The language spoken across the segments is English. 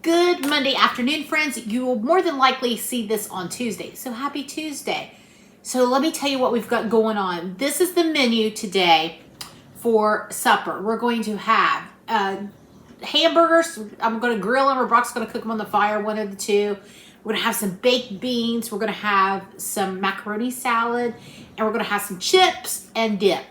Good Monday afternoon, friends. You will more than likely see this on Tuesday. So happy Tuesday. So let me tell you what we've got going on. This is the menu today for supper. We're going to have hamburgers. I'm going to grill them, or Brock's going to cook them on the fire, one of the two. We're going to have some baked beans. We're going to have some macaroni salad, and we're going to have some chips and dip.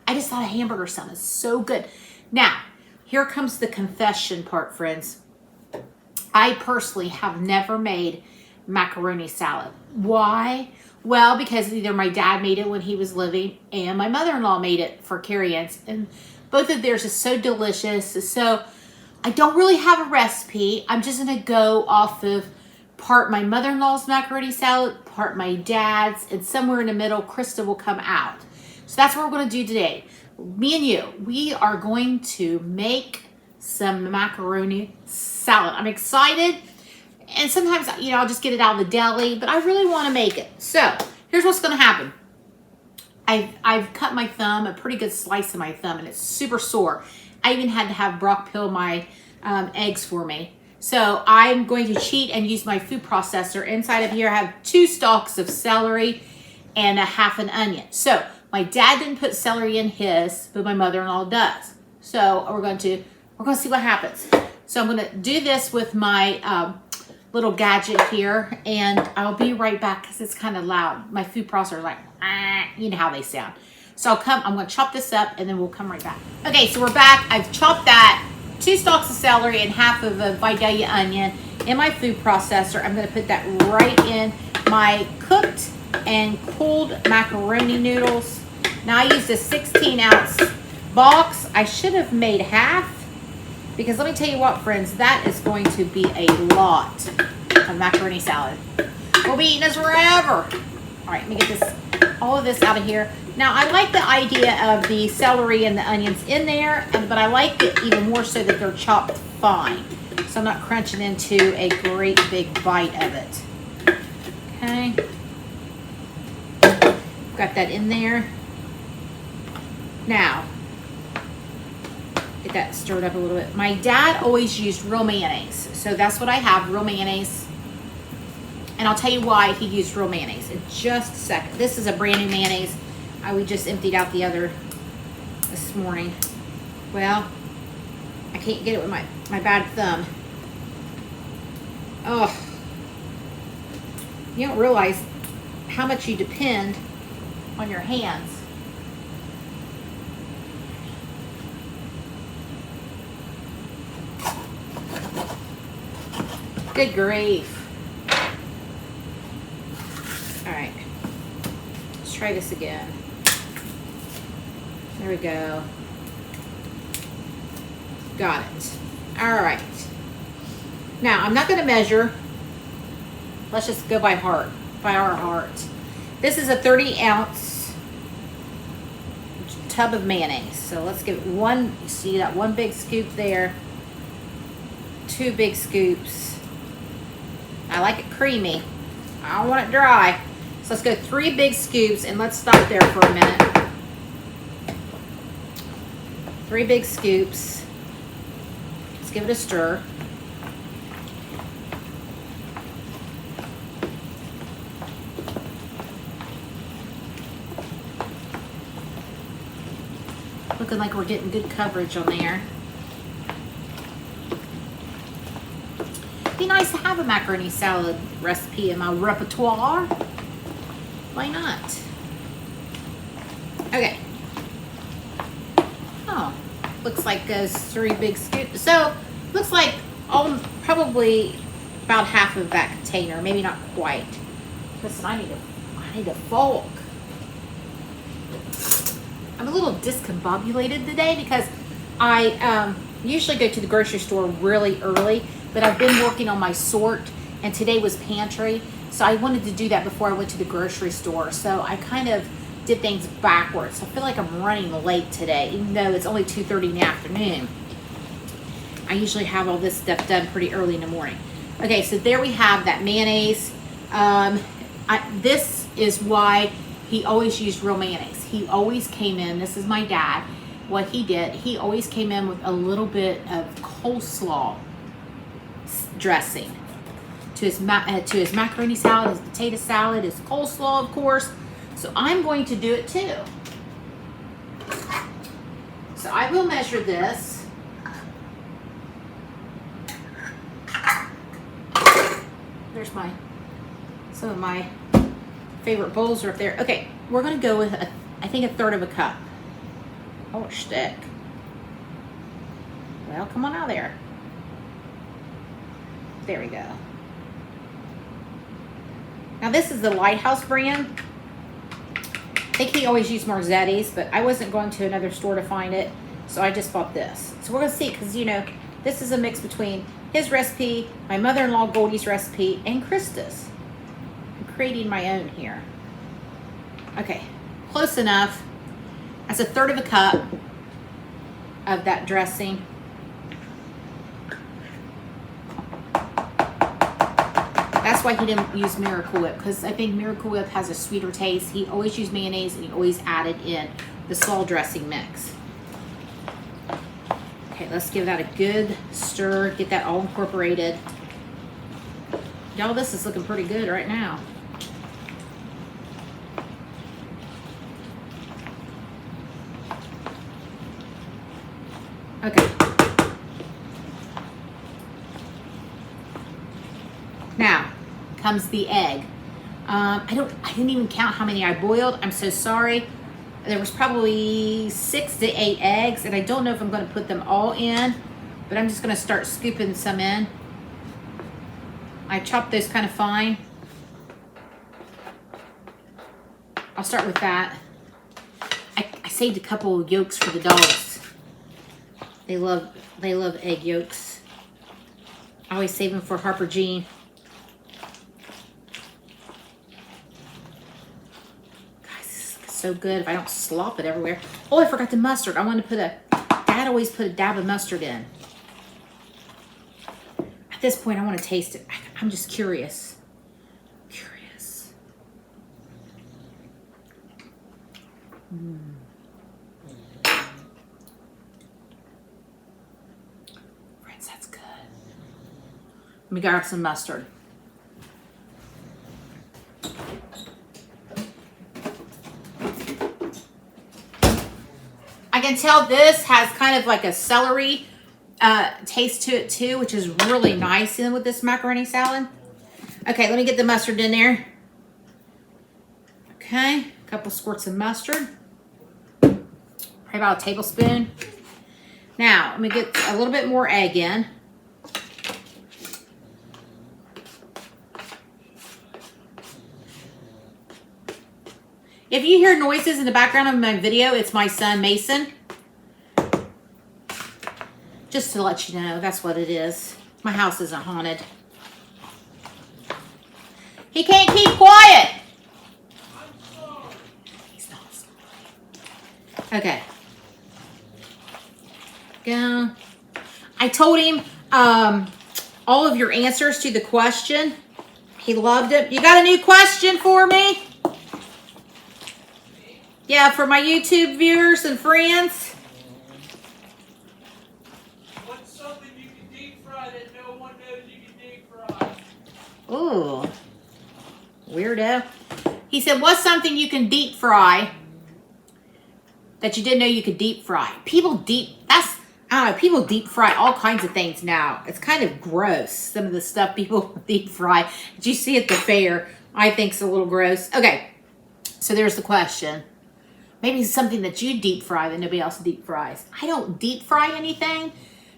I just thought a hamburger sounded so good. Now, here comes the confession part, friends. I personally have never made macaroni salad. Why? Well, because either my dad made it when he was living and my mother-in-law made it for carry-ins, and both of theirs is so delicious. So I don't really have a recipe. I'm just going to go off of part my mother-in-law's macaroni salad, part my dad's, and somewhere in the middle, Krista will come out. So that's what we're going to do today. Me and you, we are going to make some macaroni salad. I'm excited, and sometimes, I'll just get it out of the deli, but I really want to make it. So here's what's going to happen. I've cut my thumb, a pretty good slice of my thumb, and it's super sore. I even had to have Brock peel my eggs for me. So I'm going to cheat and use my food processor. Inside of here I have 2 stalks of celery and a half an onion. So my dad didn't put celery in his, but my mother-in-law does. So we're going to see what happens. So I'm going to do this with my little gadget here, and I'll be right back because it's kind of loud. My food processor is like, you know how they sound. So I'm going to chop this up, and then we'll come right back. Okay, so we're back. I've chopped that 2 stalks of celery and half of a Vidalia onion in my food processor. I'm going to put that right in my cooked and cooled macaroni noodles. Now I used a 16-ounce box. I should have made half, because let me tell you what, friends, that is going to be a lot of macaroni salad. We'll be eating this forever. All right, let me get all of this out of here. Now, I like the idea of the celery and the onions in there, but I like it even more so that they're chopped fine, so I'm not crunching into a great big bite of it. Okay. Got that in there. Now, get that stirred up a little bit. My dad always used real mayonnaise, so that's what I have, real mayonnaise. And I'll tell you why he used real mayonnaise in just a second. This is a brand new mayonnaise. We just emptied out the other this morning. Well, I can't get it with my bad thumb. Oh, you don't realize how much you depend on your hands. Good grief. All right, let's try this again. There we go. Got it. All right. Now, I'm not going to measure. Let's just go by heart, by our heart. This is a 30-ounce tub of mayonnaise. So let's give it one. You see that one big scoop there. 2 big scoops. I like it creamy. I don't want it dry. So let's go 3 big scoops, and let's stop there for a minute. 3 big scoops. Let's give it a stir. Looking like we're getting good coverage on there. Be nice to have a macaroni salad recipe in my repertoire. Why not? Okay. Oh, looks like those 3 big scoops. So, looks like probably about half of that container. Maybe not quite. Listen, I need a fork. I'm a little discombobulated today because I usually go to the grocery store really early, but I've been working on my sort, and today was pantry, so I wanted to do that before I went to the grocery store. So I kind of did things backwards. I feel like I'm running late today, even though it's only 2:30 in the afternoon. I usually have all this stuff done pretty early in the morning. Okay, so there we have that mayonnaise. This is why he always used real mayonnaise. He always came in, this is my dad, what he did, he always came in with a little bit of coleslaw dressing to his macaroni salad, his potato salad, his coleslaw, of course. So I'm going to do it too. So I will measure this. There's some of my favorite bowls are up there. Okay, we're gonna go with I think a third of a cup. Oh, stick. Well, come on out there. There we go. Now this is the Lighthouse brand. I think he always used Marzetti's, but I wasn't going to another store to find it, so I just bought this. So we're gonna see, because you know, this is a mix between his recipe, my mother-in-law Goldie's recipe, and Krista's. I'm creating my own here. Okay, close enough. That's a third of a cup of that dressing. That's why he didn't use Miracle Whip, because I think Miracle Whip has a sweeter taste. He always used mayonnaise, and he always added in the slaw dressing mix. Okay, let's give that a good stir, get that all incorporated. Y'all, this is looking pretty good right now. Okay. Now comes the egg. I didn't even count how many I boiled. I'm so sorry. There was probably 6 to 8 eggs, and I don't know if I'm going to put them all in, but I'm just going to start scooping some in. I chopped those kind of fine. I'll start with that. I saved a couple of yolks for the dogs. They love egg yolks. I always save them for Harper Jean. So good if I don't slop it everywhere. Oh, I forgot the mustard. I want to put Dad always put a dab of mustard in. At this point, I want to taste it. I'm just curious. Curious. Friends, that's good. Let me grab some mustard. I can tell this has kind of like a celery taste to it too, which is really nice in with this macaroni salad. Okay, let me get the mustard in there. Okay, a couple squirts of mustard. Probably about a tablespoon. Now, let me get a little bit more egg in. If you hear noises in the background of my video, it's my son, Mason. Just to let you know, that's what it is. My house isn't haunted. He can't keep quiet. I'm sorry. He's not sorry. Okay. Go. I told him all of your answers to the question. He loved it. You got a new question for me? Yeah, for my YouTube viewers and friends. What's something you can deep fry that no one knows you can deep fry? Ooh. Weirdo. He said, what's something you can deep fry that you didn't know you could deep fry? People deep fry all kinds of things now. It's kind of gross, some of the stuff people deep fry. Did you see at the fair? I think it's a little gross. Okay, so there's the question. Maybe it's something that you deep fry that nobody else deep fries. I don't deep fry anything.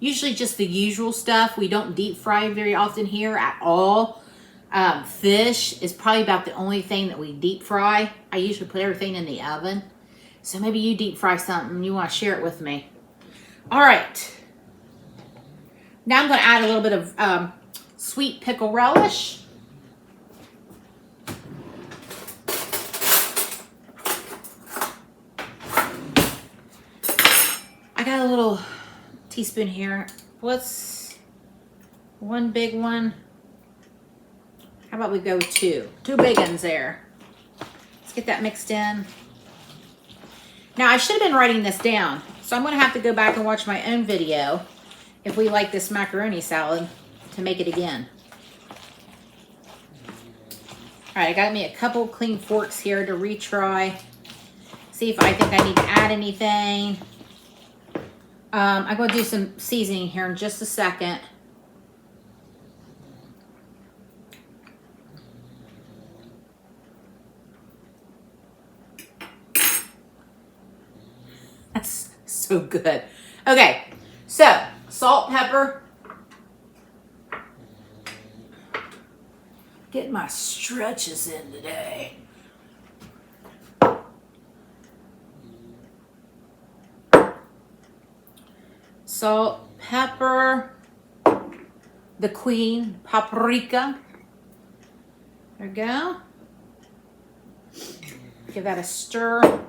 Usually just the usual stuff. We don't deep fry very often here at all. Fish is probably about the only thing that we deep fry. I usually put everything in the oven. So maybe you deep fry something and you want to share it with me. All right. Now I'm going to add a little bit of sweet pickle relish. I got a little teaspoon here. What's one big one? How about we go with two? Two big ones there. Let's get that mixed in. Now, I should have been writing this down, so I'm going to have to go back and watch my own video if we like this macaroni salad. to make it again. All right, I got me a couple clean forks here to retry. See if I think I need to add anything. I'm going to do some seasoning here in just a second. That's so good. Okay, so salt, pepper. Get my stretches in today. Salt, pepper, the queen, paprika. There we go. Give that a stir.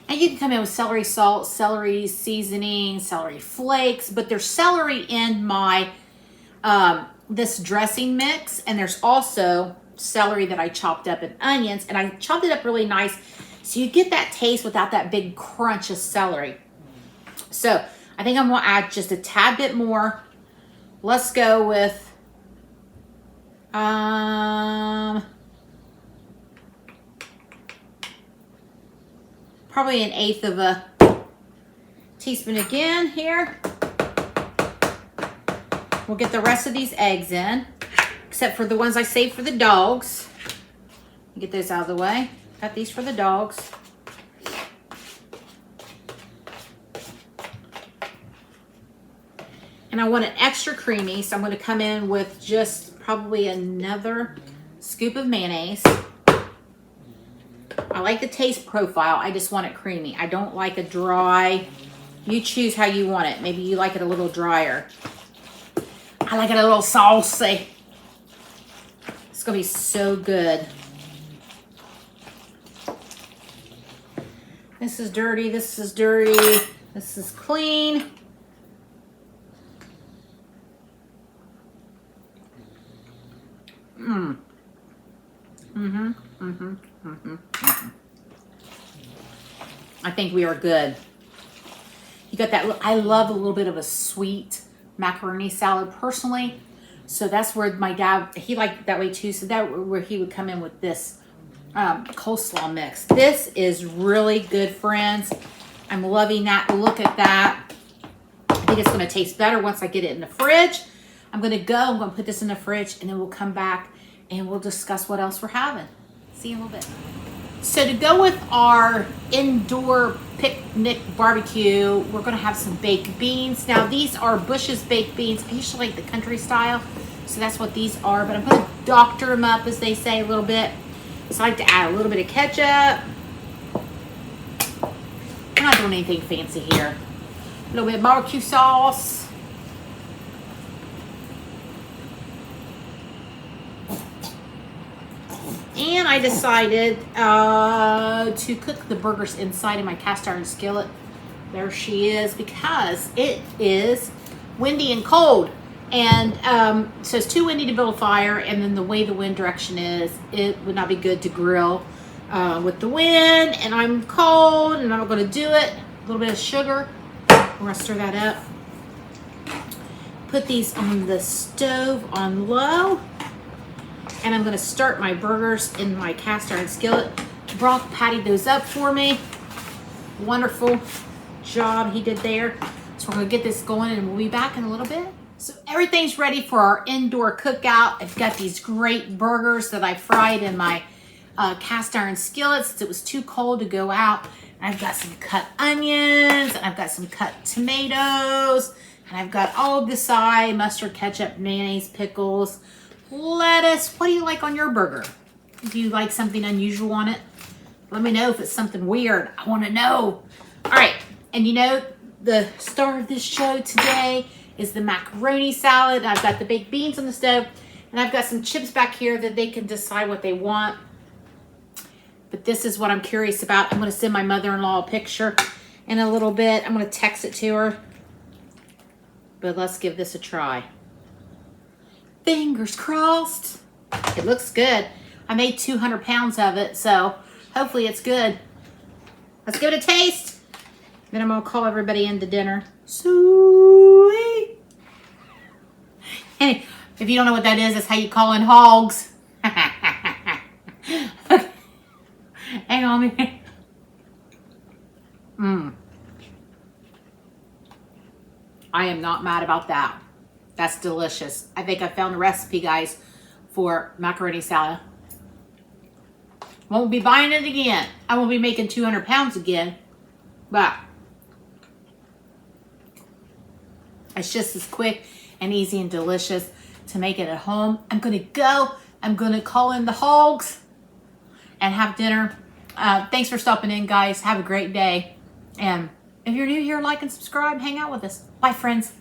And you can come in with celery salt, celery seasoning, celery flakes, but there's celery in my this dressing mix, and there's also celery that I chopped up and onions, and I chopped it up really nice so you get that taste without that big crunch of celery. So I think I'm gonna add just a tad bit more. Let's go with probably 1/8 of a teaspoon again here. We'll get the rest of these eggs in, except for the ones I saved for the dogs. Get those out of the way. Got these for the dogs. And I want it extra creamy, so I'm going to come in with just probably another scoop of mayonnaise. I like the taste profile. I just want it creamy. I don't like a dry. You choose how you want it. Maybe you like it a little drier. I like it a little saucy. It's going to be so good. This is dirty. This is dirty. This is clean. I think we are good. You got that. I love a little bit of a sweet macaroni salad personally, so that's where my dad, he liked it that way too, so that where he would come in with this coleslaw mix. This is really good, friends. I'm loving that. Look at that. I think it's going to taste better once I get it in the fridge. I'm going to put this in the fridge, and then we'll come back and we'll discuss what else we're having. See you in a little bit. So to go with our indoor picnic barbecue, we're going to have some baked beans. Now these are Bush's baked beans. I usually like the country style, so that's what these are. But I'm going to doctor them up, as they say, a little bit. So I like to add a little bit of ketchup. I'm not doing anything fancy here. A little bit of barbecue sauce. And I decided to cook the burgers inside of my cast iron skillet. There she is, because it is windy and cold. And so it's too windy to build a fire, and then the way the wind direction is, it would not be good to grill with the wind, and I'm cold, and I'm not going to do it. A little bit of sugar. We're going to stir that up. Put these on the stove on low. And I'm going to start my burgers in my cast iron skillet. Brock patted those up for me. Wonderful job he did there. So we're going to get this going, and we'll be back in a little bit. So everything's ready for our indoor cookout. I've got these great burgers that I fried in my cast iron skillet since it was too cold to go out. And I've got some cut onions, and I've got some cut tomatoes, and I've got all of the side, mustard, ketchup, mayonnaise, pickles, lettuce. What do you like on your burger? Do you like something unusual on it? Let me know if it's something weird. I want to know. All right. And you know, the star of this show today is the macaroni salad. I've got the baked beans on the stove, and I've got some chips back here that they can decide what they want. But this is what I'm curious about. I'm going to send my mother-in-law a picture in a little bit. I'm going to text it to her. But let's give this a try. Fingers crossed. It looks good. I made 200 pounds of it, so Hopefully it's good. Let's give it a taste. Then I'm going to call everybody into dinner. Sweet. And if you don't know what that is, that's how you call in hogs. Okay. Hang on. I am not mad about that. That's delicious. I think I found a recipe, guys, for macaroni salad. Won't be buying it again. I won't be making 200 pounds again. But it's just as quick and easy and delicious to make it at home. I'm going to go. I'm going to call in the hogs and have dinner. Thanks for stopping in, guys. Have a great day. And if you're new here, like and subscribe. Hang out with us. Bye, friends.